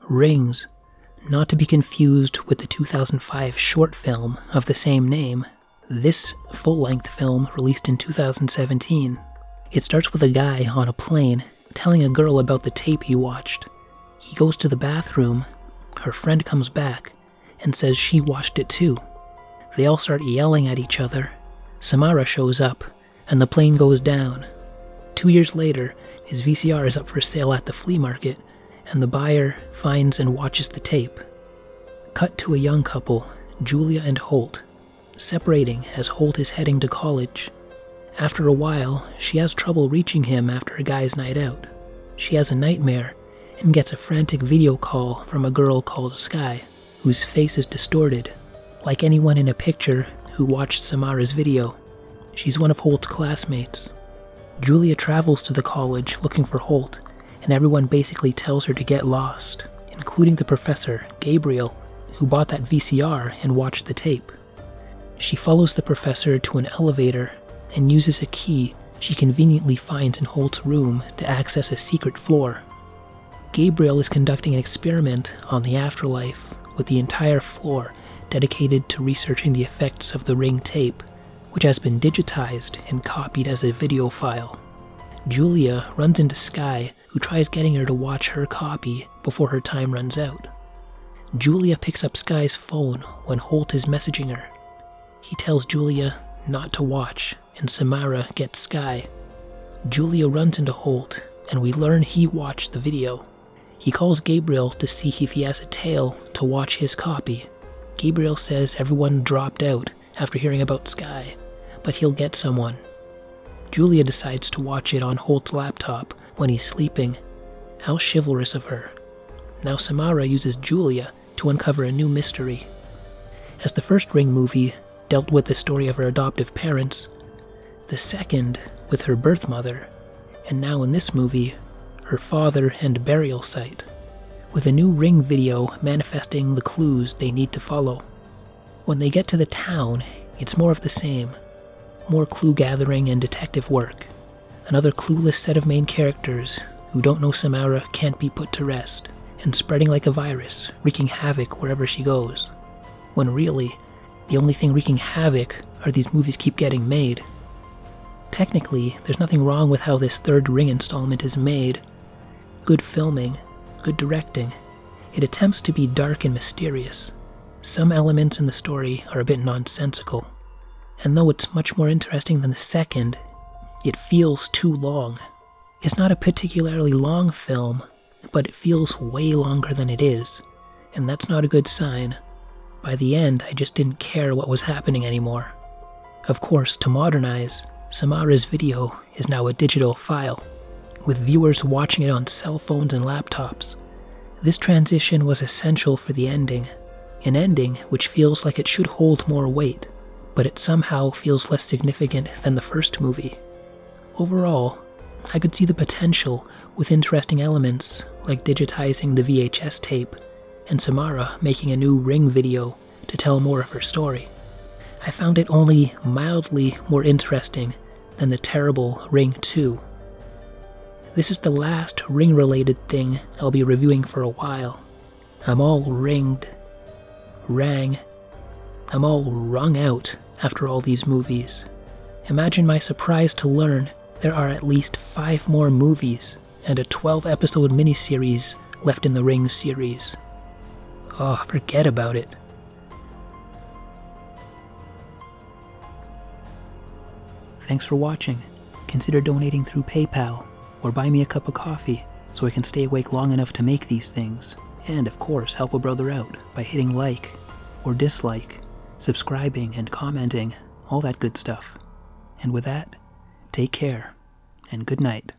Rings, not to be confused with the 2005 short film of the same name. This full-length film released in 2017. It starts with a guy on a plane telling a girl about the tape he watched. He goes to the bathroom, her friend comes back, and says she watched it too. They all start yelling at each other. Samara shows up, and the plane goes down. 2 years later, his VCR is up for sale at the flea market, and the buyer finds and watches the tape. Cut to a young couple, Julia and Holt, separating as Holt is heading to college. After a while, she has trouble reaching him after a guy's night out. She has a nightmare and gets a frantic video call from a girl called Sky, whose face is distorted, like anyone in a picture who watched Samara's video. She's one of Holt's classmates. Julia travels to the college looking for Holt, and everyone basically tells her to get lost, including the professor, Gabriel, who bought that VCR and watched the tape. She follows the professor to an elevator and uses a key she conveniently finds in Holt's room to access a secret floor. Gabriel is conducting an experiment on the afterlife, with the entire floor dedicated to researching the effects of the Ring tape, which has been digitized and copied as a video file. Julia runs into Sky, who tries getting her to watch her copy before her time runs out. Julia picks up Sky's phone when Holt is messaging her. He tells Julia not to watch, and Samara gets Sky. Julia runs into Holt, and we learn he watched the video. He calls Gabriel to see if he has a tail to watch his copy. Gabriel says everyone dropped out after hearing about Sky, but he'll get someone. Julia decides to watch it on Holt's laptop when he's sleeping. How chivalrous of her. Now Samara uses Julia to uncover a new mystery. As the first Ring movie dealt with the story of her adoptive parents, the second with her birth mother, and now in this movie, her father and burial site, with a new Ring video manifesting the clues they need to follow. When they get to the town, it's more of the same. More clue gathering and detective work. Another clueless set of main characters who don't know Samara can't be put to rest, and spreading like a virus, wreaking havoc wherever she goes. When really, the only thing wreaking havoc are these movies keep getting made. Technically, there's nothing wrong with how this third Ring installment is made. Good filming, good directing. It attempts to be dark and mysterious. Some elements in the story are a bit nonsensical. And though it's much more interesting than the second, it feels too long. It's not a particularly long film, but it feels way longer than it is, and that's not a good sign. By the end, I just didn't care what was happening anymore. Of course, to modernize, Samara's video is now a digital file, with viewers watching it on cell phones and laptops. This transition was essential for the ending, an ending which feels like it should hold more weight, but it somehow feels less significant than the first movie. Overall, I could see the potential with interesting elements like digitizing the VHS tape and Samara making a new Ring video to tell more of her story. I found it only mildly more interesting than the terrible Ring 2. This is the last Ring-related thing I'll be reviewing for a while. I'm all ringed, rang, I'm all wrung out after all these movies. Imagine my surprise to learn there are at least 5 more movies and a 12-episode miniseries left in the Ring series. Oh, forget about it. Thanks for watching. Consider donating through PayPal, or buy me a cup of coffee so I can stay awake long enough to make these things. And of course, help a brother out by hitting like or dislike, subscribing and commenting, all that good stuff. And with that, take care, and good night.